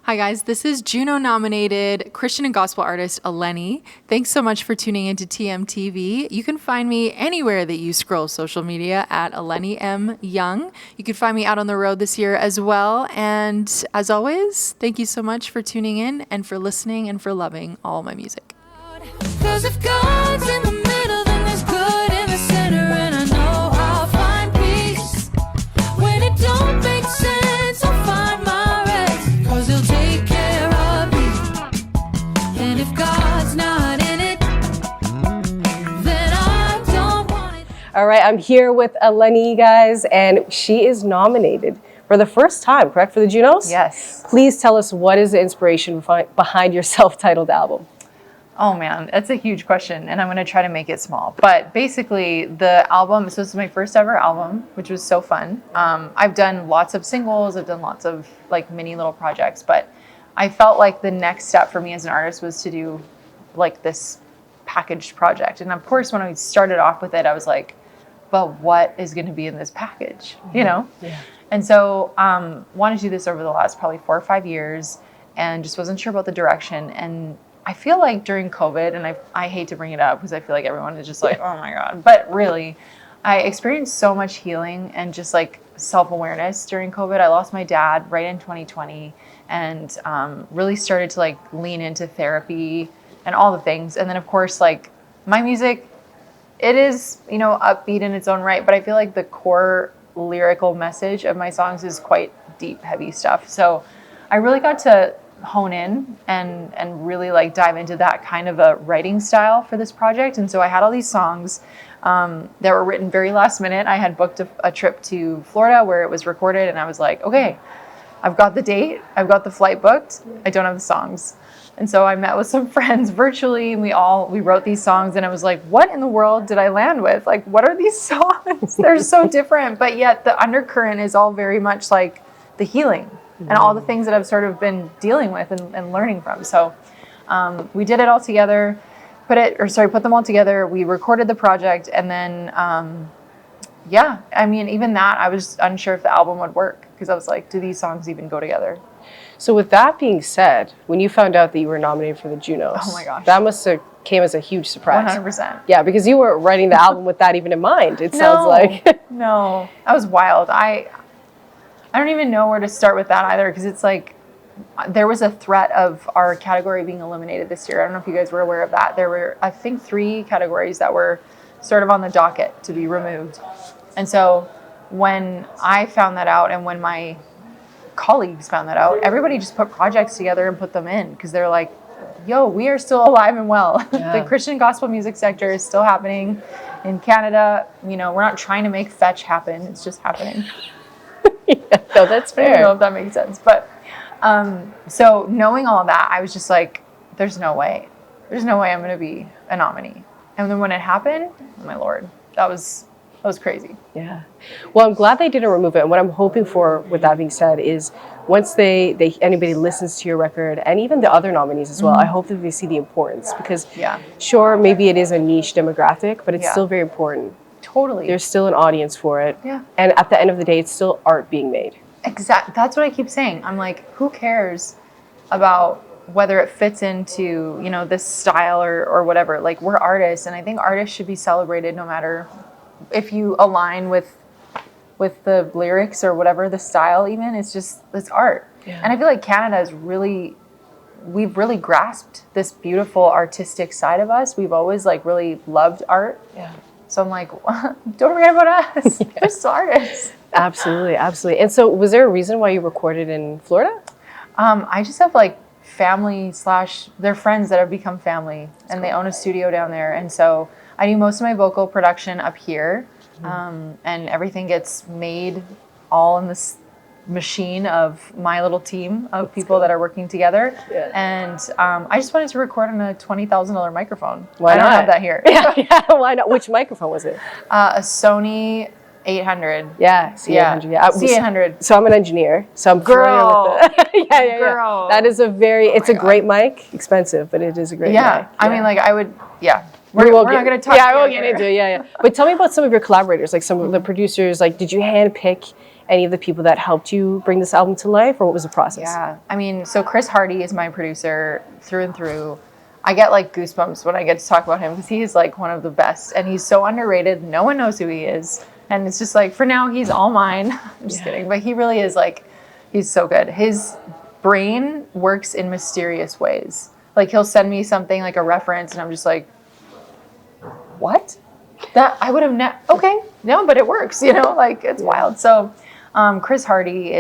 Hi guys, this is JUNO nominated Christian and gospel artist Elenee. Thanks so much for tuning into TMTV. You can find me anywhere that you scroll social media at Elenee Young. You can find me out on the road this year as well. And as always, thank you so much for tuning in and for listening and for loving all my music. 'Cause if God's in the middle, then there's good in the center, and I know I'll find peace. When it don't make sense, I'll find my rest, 'cause he'll take care of me. And if God's not in it, then I don't want it. All right, I'm here with Elenee, guys, and she is nominated for the first time, correct, for the Junos? Yes. Please tell us, what is the inspiration behind your self-titled album? Oh man, that's a huge question, and I'm going to try to make it small. But basically, the album, so this is my first ever album, which was so fun. I've done lots of singles, I've done lots of like mini little projects, but I felt like the next step for me as an artist was to do like this packaged project. And of course, when I started off with it, I was like, but what is going to be in this package, you know? Yeah. And so wanted to do this over the last probably 4 or 5 years, and just wasn't sure about the direction. And I feel like during COVID, and I hate to bring it up because I feel like everyone is just like, oh my God. But really, I experienced so much healing and just like self-awareness during COVID. I lost my dad right in 2020 and really started to like lean into therapy and all the things. And then of course, like my music, it is, you know, upbeat in its own right, but I feel like the core lyrical message of my songs is quite deep, heavy stuff. So I really got to hone in and really like dive into that kind of a writing style for this project. And so I had all these songs that were written very last minute. I had booked a trip to Florida where it was recorded, and I was like, okay, I've got the date, I've got the flight booked, I don't have the songs. And so I met with some friends virtually, and we wrote these songs, and I was like, what in the world did I land with? Like, what are these songs? They're so different, but yet the undercurrent is all very much like the healing and all the things that I've sort of been dealing with and learning from. So we did it all together, put them all together. We recorded the project, and then, yeah, I mean, even that, I was unsure if the album would work, because I was like, do these songs even go together? So with that being said, when you found out that you were nominated for the Junos, Oh my gosh. that must have came as a huge surprise. 100%. Yeah, because you were writing the album with that even in mind, it sounds like. No, that was wild. I don't even know where to start with that either, because it's like there was a threat of our category being eliminated this year. I don't know if you guys were aware of that. There were, I think, 3 categories that were sort of on the docket to be removed. And so when I found that out, and when my colleagues found that out, everybody just put projects together and put them in, because they're like, yo, we are still alive and well. Yeah. The Christian gospel music sector is still happening in Canada. You know, we're not trying to make fetch happen. It's just happening. Yeah, no, that's I don't fair. know if that makes sense. But so knowing all that, I was just like, there's no way I'm going to be a nominee. And then when it happened, oh my Lord, that was crazy. Yeah. Well, I'm glad they didn't remove it. And what I'm hoping for, with that being said, is once anybody listens to your record, and even the other nominees as well, I hope that they see the importance, because Yeah. sure, maybe it is a niche demographic, but it's Yeah. still very important. Totally. There's still an audience for it. Yeah. And at the end of the day, it's still art being made. That's what I keep saying. I'm like, who cares about whether it fits into, you know, this style or whatever. Like, we're artists, and I think artists should be celebrated no matter if you align with the lyrics or whatever, the style even. It's art. Yeah. And I feel like Canada is we've really grasped this beautiful artistic side of us. We've always like really loved art. Yeah. So I'm like, don't forget about us. We're still artists. Absolutely, absolutely. And so was there a reason why you recorded in Florida? I just have like family / they're friends that have become family, and they own a studio down there. And so I do most of my vocal production up here, and everything gets made all in this machine of my little team of people that are working together. Yeah. And I just wanted to record on a $20,000 microphone. Why I don't not? have that here. Yeah, why not? Which microphone was it? A Sony 800. Yeah, C800. Yeah. C800. So I'm an engineer, so I'm Girl. familiar with yeah. Girl. That is it's a God. great mic, expensive, but it is a great mic. I mean, like, I would, We're not going to talk. Yeah, I won't get into it. Yeah. But tell me about some of your collaborators, like some of the producers. Like, did you handpick any of the people that helped you bring this album to life, or what was the process? Yeah, I mean, so Chris Hardy is my producer through and through. I get like goosebumps when I get to talk about him because he's like one of the best, and he's so underrated. No one knows who he is, and it's just like for now he's all mine. I'm just kidding, but he really is like, he's so good. His brain works in mysterious ways. Like he'll send me something like a reference, and I'm just like, what? That I would have okay, no, but it works. You know, like it's wild. So Chris Hardy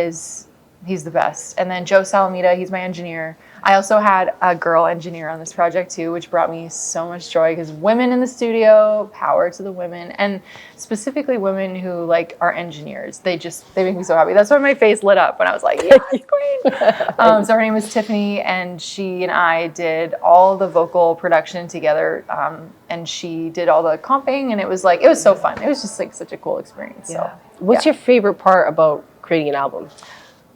he's the best, and then Joe Salamita, he's my engineer. I also had a girl engineer on this project too, which brought me so much joy because women in the studio, power to the women, and specifically women who like are engineers. They make me so happy. That's why my face lit up when I was like, yes, queen. So her name is Tiffany, and she and I did all the vocal production together, and she did all the comping, and it was so fun. It was just like such a cool experience. Yeah. So, what's your favorite part about creating an album?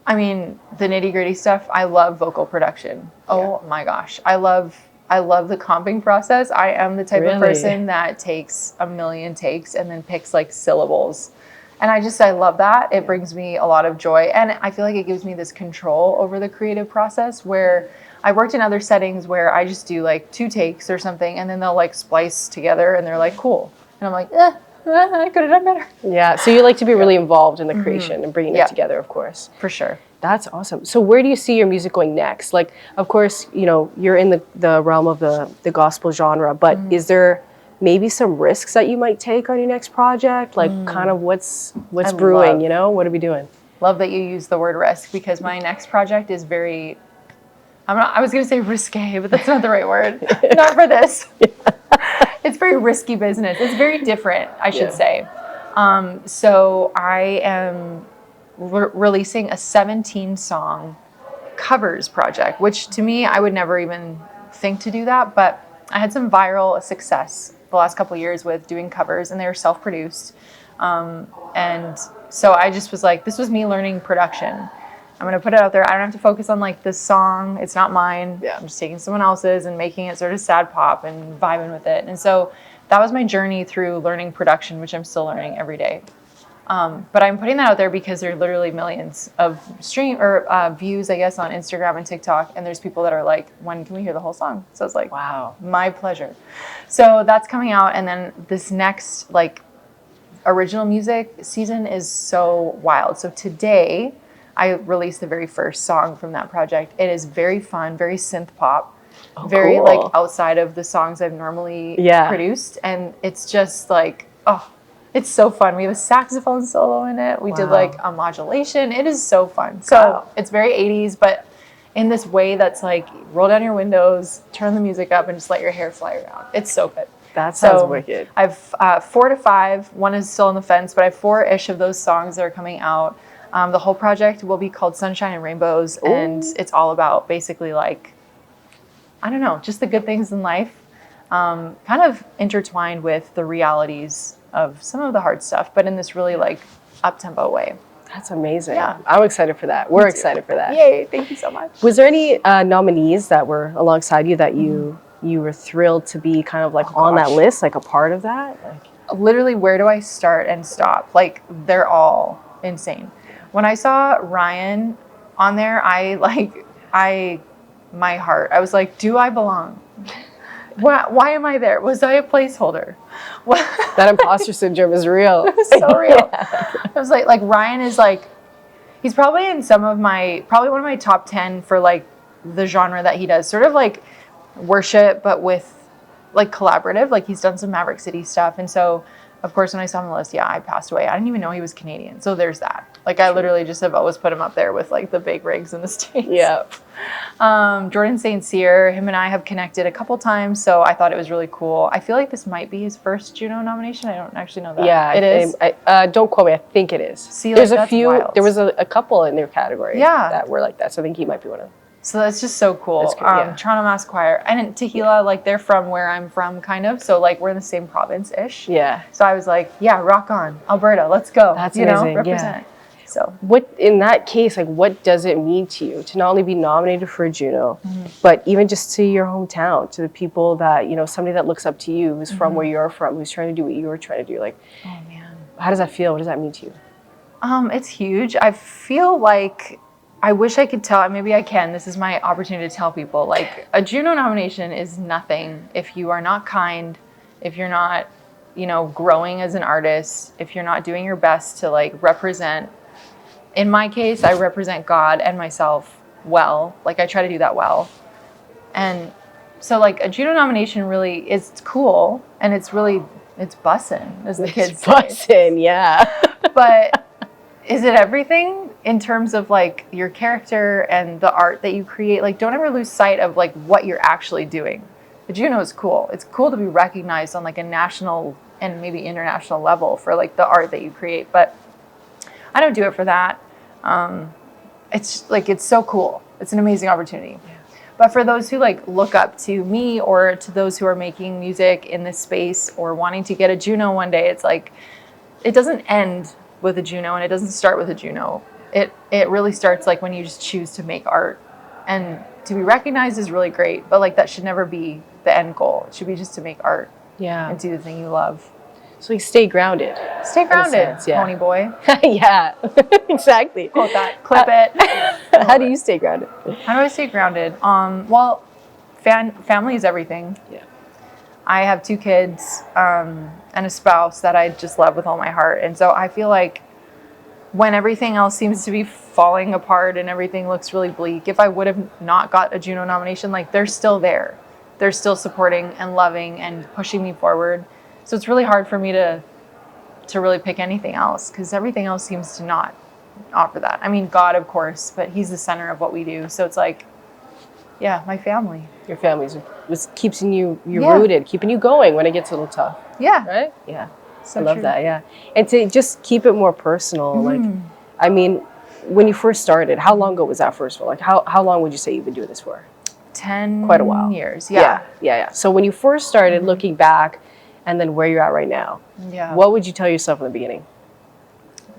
I mean, the nitty-gritty stuff. I love vocal production. Oh my gosh. I love the comping process. I am the type of person that takes a million takes and then picks like syllables. And I love that. It brings me a lot of joy. And I feel like it gives me this control over the creative process where I worked in other settings where I just do like 2 takes or something, and then they'll like splice together and they're like, cool. And I'm like, I could have done better. Yeah, so you like to be really involved in the creation and bringing it together, of course. For sure. That's awesome. So where do you see your music going next? Like, of course, you know, you're in the realm of the gospel genre, but is there maybe some risks that you might take on your next project? Like kind of what's brewing, you know? What are we doing? Love that you use the word risk, because my next project is very, I was going to say risque, but that's not the right word. Not for this. It's very risky business. It's very different, I should say. So I am releasing a 17-song covers project, which to me, I would never even think to do that. But I had some viral success the last couple of years with doing covers, and they were self-produced. And so I just was like, this was me learning production. I'm going to put it out there. I don't have to focus on like this song. It's not mine. Yeah. I'm just taking someone else's and making it sort of sad pop and vibing with it. And so that was my journey through learning production, which I'm still learning every day. But I'm putting that out there because there are literally millions of views, I guess, on Instagram and TikTok. And there's people that are like, when can we hear the whole song? So it's like, wow, my pleasure. So that's coming out. And then this next like original music season is so wild. So today I released the very first song from that project. It is very fun, very synth pop, very cool. like outside of the songs I've normally produced. And it's just like, it's so fun. We have a saxophone solo in it. We did like a modulation. It is so fun. So it's very 80s, but in this way that's like roll down your windows, turn the music up, and just let your hair fly around. It's so good. That sounds wicked. I have 4 to 5. One is still on the fence, but I have 4-ish of those songs that are coming out. The whole project will be called Sunshine and Rainbows, and it's all about basically like, I don't know, just the good things in life, kind of intertwined with the realities of some of the hard stuff, but in this really like up-tempo way. That's amazing. Yeah. I'm excited for that. We're excited for that. Yay, thank you so much. Was there any nominees that were alongside you that you were thrilled to be kind of like on that list, like a part of that? Like, literally, where do I start and stop? Like, they're all insane. When I saw Ryan on there, my heart, I was like, do I belong? Why am I there? Was I a placeholder? That imposter syndrome is real. It was so real. I was like Ryan is like, he's probably in probably one of my top 10 for like the genre that he does, sort of like worship, but with like collaborative, like he's done some Maverick City stuff. And so of course, when I saw him on the list, I passed away. I didn't even know he was Canadian. So there's that. Like, I literally just have always put him up there with, like, the big rigs in the States. Yeah. Jordan St. Cyr, him and I have connected a couple times, so I thought it was really cool. I feel like this might be his first JUNO nomination. I don't actually know that. Yeah. It is? Don't quote me. I think it is. See, there's like, a few. wild. There was a couple in their category that were like that. So I think he might be one of them. So that's just so cool. That's cool, yeah. Toronto Mass Choir. And in Tehillah, like, they're from where I'm from, kind of. So, like, we're in the same province-ish. Yeah. So I was like, yeah, rock on. Alberta, let's go. That's amazing. Represent. Yeah. So what, in that case, like, what does it mean to you to not only be nominated for a JUNO, but even just to your hometown, to the people that, you know, somebody that looks up to you, who's from where you're from, who's trying to do what you're trying to do? Like, oh, man. How does that feel? What does that mean to you? It's huge. I feel like I wish I could tell. Maybe I can. This is my opportunity to tell people. Like, a Juno nomination is nothing if you are not kind, if you're not, growing as an artist, if you're not doing your best to like represent. In my case, I represent God and myself well. Like, I try to do that well. And so like a Juno nomination really is cool, and it's bussin', as the kids say. Bussin', yeah. But is it everything in terms of like your character and the art that you create? Like, don't ever lose sight of like what you're actually doing. The Juno is cool. It's cool to be recognized on like a national and maybe international level for like the art that you create. But I don't do it for that. It's like, it's so cool. It's an amazing opportunity. Yeah. But for those who like look up to me, or to those who are making music in this space or wanting to get a Juno one day, it's like, it doesn't end with a Juno, and it doesn't start with a Juno. It really starts like when you just choose to make art, and to be recognized is really great, but like that should never be the end goal. It should be just to make art, and do the thing you love. So like stay grounded. Stay grounded, pony boy. Yeah, exactly. Quote that. Clip it. How do you stay grounded? How do I stay grounded? Well, family is everything. Yeah. I have 2 kids and a spouse that I just love with all my heart. And so I feel like when everything else seems to be falling apart and everything looks really bleak, if I would have not got a Juno nomination, like, they're still there. They're still supporting and loving and pushing me forward. So it's really hard for me to really pick anything else, because everything else seems to not offer that. I mean, God, of course, but he's the center of what we do. So it's like, yeah, my family. Your family's was keeping you rooted, keeping you going when it gets a little tough. Yeah. Right? Yeah. So I love true. that, yeah. And to just keep it more personal, like, I mean, when you first started, how long ago was that first of all? Like, how long would you say you've been doing this for? 10 Quite a while. years. Yeah. Yeah. So when you first started, looking back, and then where you're at right now, what would you tell yourself in the beginning?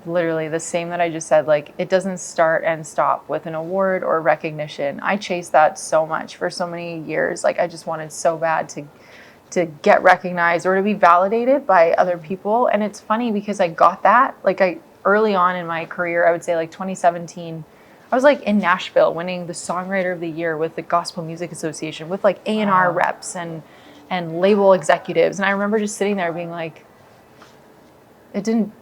Literally the same that I just said. Like, it doesn't start and stop with an award or recognition. I chased that so much for so many years. Like, I just wanted so bad to get recognized or to be validated by other people. And it's funny because I got that. Like, early on in my career, I would say like 2017, I was like in Nashville winning the Songwriter of the Year with the Gospel Music Association, with like A&R reps and label executives. And I remember just sitting there being like, it didn't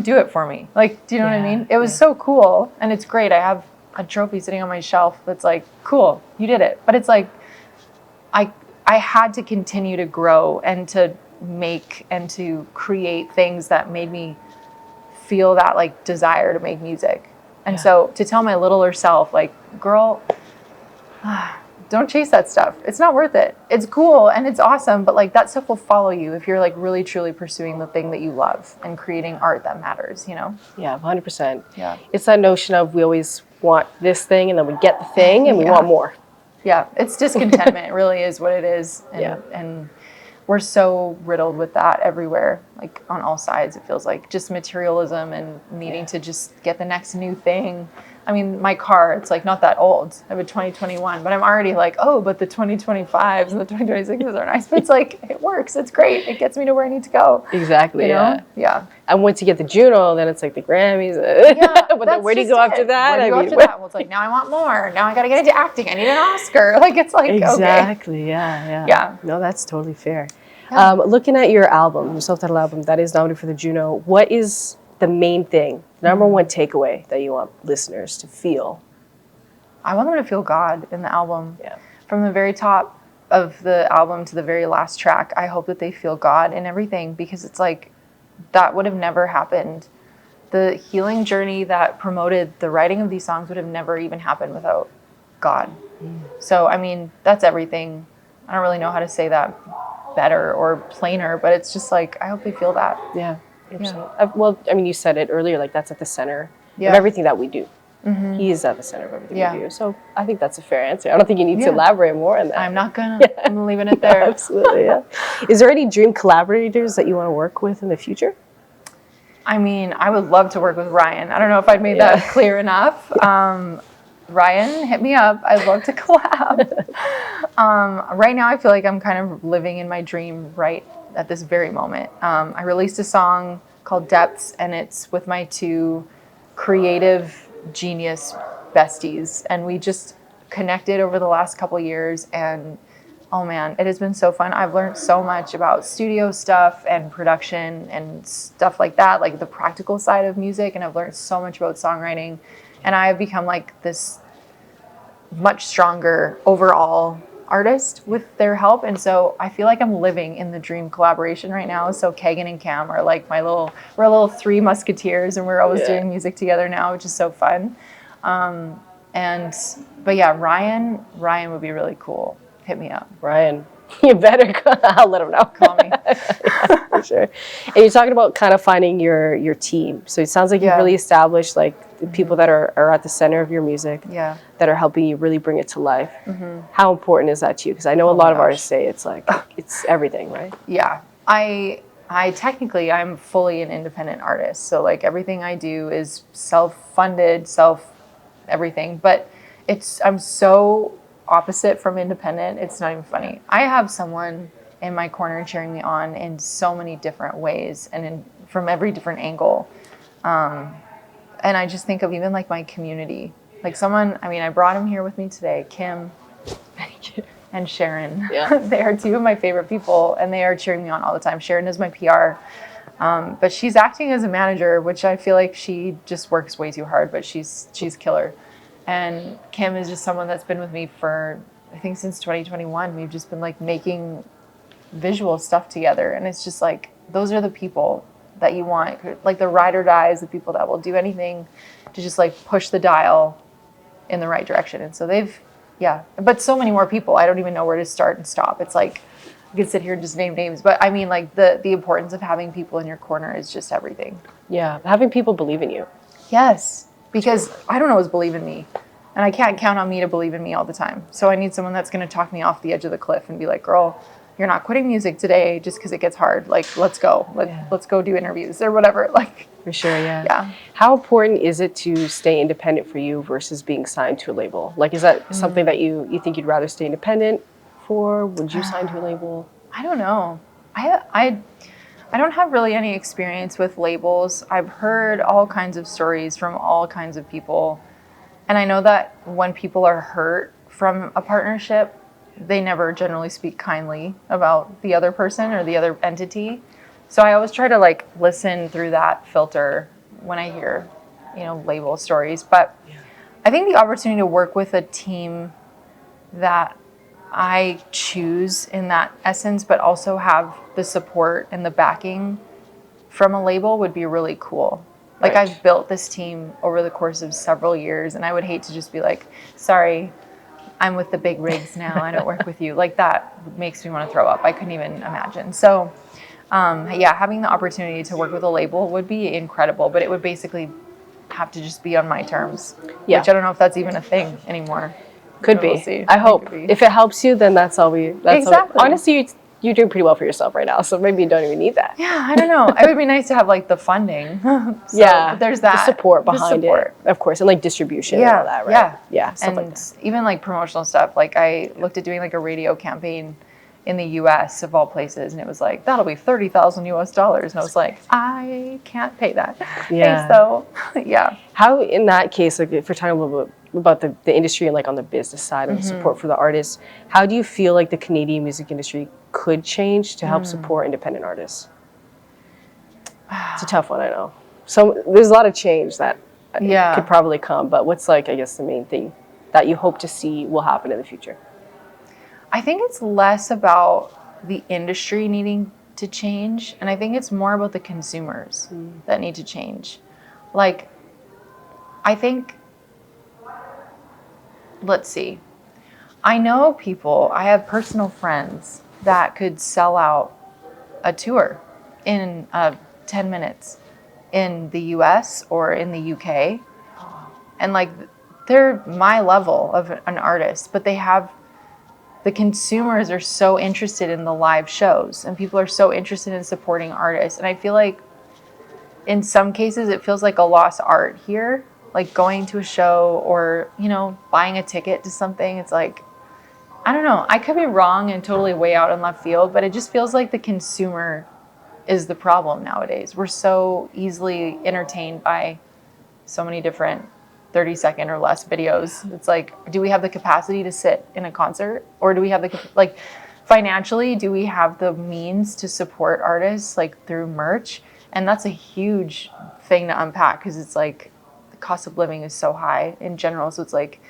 do it for me. Like, do you know what I mean? It was so cool, and it's great. I have a trophy sitting on my shelf that's like, cool, you did it. But it's like, I had to continue to grow and to make and to create things that made me feel that like desire to make music. And so to tell my littler self, like, girl, don't chase that stuff. It's not worth it. It's cool and it's awesome, but like that stuff will follow you if you're like really truly pursuing the thing that you love and creating art that matters, Yeah, 100%. Yeah. It's that notion of we always want this thing, and then we get the thing, and we want more. Yeah, it's discontentment really is what it is. And we're so riddled with that everywhere, like on all sides. It feels like just materialism and needing to just get the next new thing. I mean, my car, it's like not that old. I have a 2021, but I'm already like, oh, but the 2025s and the 2026s are nice. But it's like, it works. It's great. It gets me to where I need to go. Exactly, you know? Yeah. And once you get the Juno, then it's like the Grammys. But then where do you go after that? Where do you go after that? Well, it's like, now I want more. Now I got to get into acting. I need an Oscar. Like, it's like, exactly, okay. Yeah. No, that's totally fair. Yeah. Looking at your album, your self-titled album that is nominated for the Juno, what is the main thing, the number one takeaway that you want listeners to feel? I want them to feel God in the album. Yeah. From the very top of the album to the very last track, I hope that they feel God in everything, because it's like, that would have never happened. The healing journey that promoted the writing of these songs would have never even happened without God. So, I mean, that's everything. I don't really know how to say that better or plainer, but it's just like, I hope they feel that. Yeah. Well, I mean, you said it earlier, like that's at the center of everything that we do. He is at the center of everything we do. So I think that's a fair answer. I don't think you need to elaborate more on that. I'm not gonna. I'm leaving it there. Absolutely, yeah. Is there any dream collaborators that you want to work with in the future? I mean, I would love to work with Ryan. I don't know if I'd made that clear enough. Ryan, hit me up. I'd love to collab. Right now, I feel like I'm kind of living in my dream right at this very moment. I released a song called Depths, and it's with my 2 creative genius besties, and we just connected over the last couple years, and oh man, it has been so fun. I've learned so much about studio stuff and production and stuff like that, like the practical side of music, and I've learned so much about songwriting, and I have become like this much stronger overall artist with their help. And so I feel like I'm living in the dream collaboration right now. So Kagan and Cam are like we're a little three musketeers, and we're always doing music together now, which is so fun. But yeah, Ryan would be really cool. Hit me up. Ryan, you better. I'll let him know. Call me. Yeah, for sure. And you're talking about kind of finding your team. So it sounds like you've really established like the people that are at the center of your music. Yeah. That are helping you really bring it to life. How important is that to you? Because I know a lot of artists say it's like it's everything, right? Yeah. I technically I'm fully an independent artist. So like everything I do is self-funded, everything. But I'm so opposite from independent. It's not even funny. I have someone in my corner cheering me on in so many different ways and from every different angle. And I just think of even like my community, like someone, I mean, I brought him here with me today, Kim and Sharon. Yeah. They are two of my favorite people, and they are cheering me on all the time. Sharon is my PR, but she's acting as a manager, which I feel like she just works way too hard, but she's killer. And Kim is just someone that's been with me for, I think, since 2021. We've just been like making visual stuff together. And it's just like, those are the people that you want, like the ride or dies, the people that will do anything to just like push the dial in the right direction. And so but so many more people. I don't even know where to start and stop. It's like, I could sit here and just name names, but I mean like the importance of having people in your corner is just everything. Yeah, having people believe in you. Yes. Because I don't always believe in me, and I can't count on me to believe in me all the time. So I need someone that's going to talk me off the edge of the cliff and be like, girl, you're not quitting music today just because it gets hard. Like, let's go. Let's go do interviews or whatever. Like, for sure, yeah. Yeah. How important is it to stay independent for you versus being signed to a label? Like, is that something that you think you'd rather stay independent for? Would you sign to a label? I don't know. I don't have really any experience with labels. I've heard all kinds of stories from all kinds of people. And I know that when people are hurt from a partnership, they never generally speak kindly about the other person or the other entity. So I always try to like listen through that filter when I hear, label stories. But I think the opportunity to work with a team that I choose in that essence, but also have the support and the backing from a label would be really cool. Like I've built this team over the course of several years, and I would hate to just be like, sorry, I'm with the big rigs now. I don't work with you. Like that makes me want to throw up. I couldn't even imagine. So having the opportunity to work with a label would be incredible, but it would basically have to just be on my terms, which I don't know if that's even a thing anymore. Could be. We'll I hope. If it helps you, then that's all we. Exactly. Honestly, you're doing pretty well for yourself right now, so maybe you don't even need that. Yeah, I don't know. It would be nice to have like the funding. But there's that. The support behind it, of course, and like distribution and all that, right? Yeah. Stuff And like that. even like promotional stuff. Like I looked at doing like a radio campaign in the U.S. of all places, and it was like that'll be $30,000 US, and I was like, I can't pay that. Yeah. Thanks, though. Yeah. How, in that case, like if we're talking a little bit about the industry and like on the business side and the support for the artists, how do you feel like the Canadian music industry could change to help support independent artists? It's a tough one, I know. So there's a lot of change that could probably come, but what's like, I guess, the main thing that you hope to see will happen in the future? I think it's less about the industry needing to change, and I think it's more about the consumers that need to change. Like, I think, let's see. I know people, I have personal friends that could sell out a tour in 10 minutes in the US or in the UK. And like, they're my level of an artist, but the consumers are so interested in the live shows, and people are so interested in supporting artists. And I feel like in some cases it feels like a lost art here, like going to a show or, buying a ticket to something. It's like, I don't know. I could be wrong and totally way out in left field, but it just feels like the consumer is the problem nowadays. We're so easily entertained by so many different 30-second or less videos. It's like, do we have the capacity to sit in a concert, or do we have like financially, do we have the means to support artists like through merch? And that's a huge thing to unpack, because it's like the cost of living is so high in general. So it's like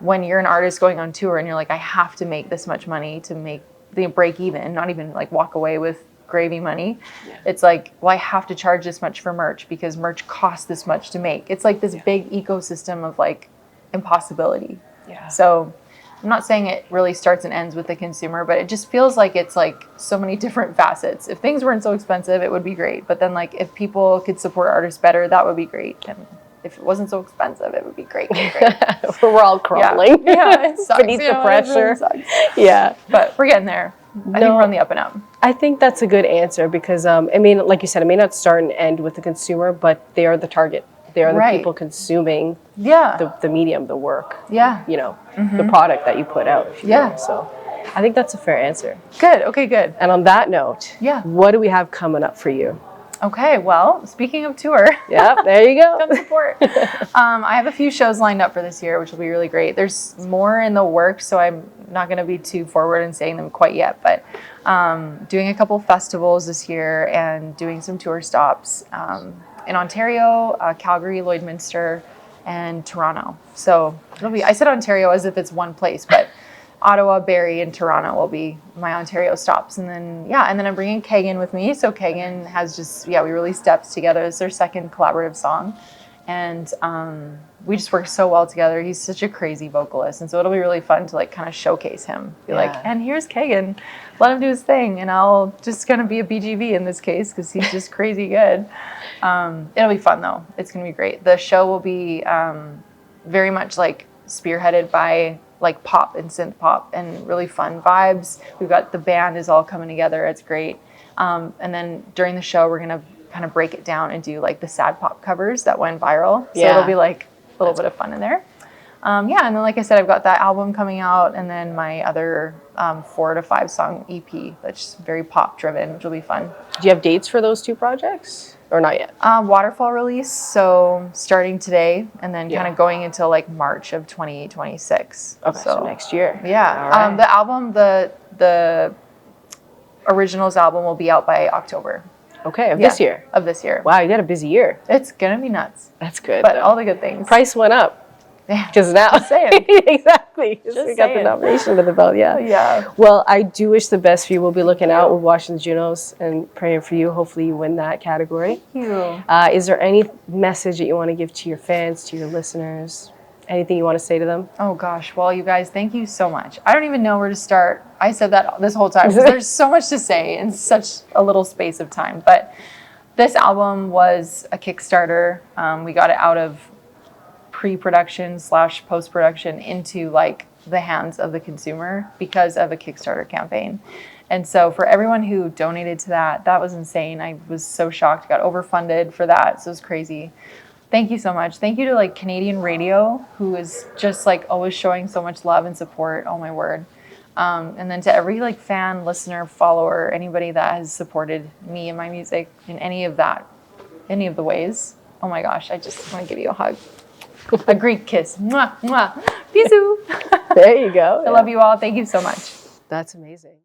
when you're an artist going on tour and you're like, I have to make this much money to make the break even, not even like walk away with gravy money. It's like, well, I have to charge this much for merch because merch costs this much to make. It's like this big ecosystem of like impossibility. So I'm not saying it really starts and ends with the consumer, but it just feels like it's like so many different facets. If things weren't so expensive, it would be great. But then like if people could support artists better, that would be great. And if it wasn't so expensive, it would be great. We're all crumbling. Yeah, it sucks. Beneath the pressure. It really sucks. Yeah. But we're getting there. I think we're on the up and up. I think that's a good answer because, I mean, like you said, it may not start and end with the consumer, but they are the target. They are the people consuming the medium, the work, you know, the product that you put out. If you will. So I think that's a fair answer. Good. Okay, good. And on that note, what do we have coming up for you? Okay, well, speaking of tour. Yeah, there you go. Come support. I have a few shows lined up for this year, which will be really great. There's more in the works, so I'm not going to be too forward in saying them quite yet, but doing a couple festivals this year and doing some tour stops in Ontario, Calgary, Lloydminster, and Toronto. So it'll be, I said Ontario as if it's one place, but Ottawa, Barrie, and Toronto will be my Ontario stops. And then, and then I'm bringing Kagan with me. So Kagan has just, we released Steps together. It's their second collaborative song. And we just work so well together. He's such a crazy vocalist. And so it'll be really fun to like kind of showcase him. Be like, and here's Kagan. Let him do his thing. And I'll just kind of be a BGV in this case because he's just crazy good. It'll be fun though. It's going to be great. The show will be very much like spearheaded by like pop and synth pop and really fun vibes. We've got the band is all coming together. It's great. And then during the show, we're going to kind of break it down and do like the sad pop covers that went viral. So it'll be like a little bit of fun in there. And then like I said, I've got that album coming out and then my other 4 to 5 song EP that's very pop driven, which will be fun. Do you have dates for those 2 projects or not yet? Waterfall release, so starting today and then kind of going until like March of 2026. Okay, so next year. Yeah. Right. The album, the originals album will be out by October. Okay, of this year? Of this year. Wow, you got a busy year. It's going to be nuts. That's good. But all the good things. Price went up. Yeah. Just now. Just saying. Exactly. Just we got the nomination under the belt, Yeah. Well, I do wish the best for you. We'll be looking out. We're watching the Junos and praying for you. Hopefully you win that category. Thank you. Is there any message that you want to give to your fans, to your listeners? Anything you want to say to them? Oh gosh, well you guys, thank you so much. I don't even know where to start. I said that this whole time because there's so much to say in such a little space of time. But this album was a Kickstarter. We got it out of pre-production / post-production into like the hands of the consumer because of a Kickstarter campaign. And so for everyone who donated to that, that was insane. I was so shocked, got overfunded for that. So it was crazy. Thank you so much. Thank you to like Canadian radio, who is just like always showing so much love and support. Oh my word. And then to every like fan, listener, follower, anybody that has supported me and my music in any of the ways. Oh my gosh, I just want to give you a hug. A Greek kiss. Mwah, mwah. Bisous. There you go. I love you all. Thank you so much. That's amazing.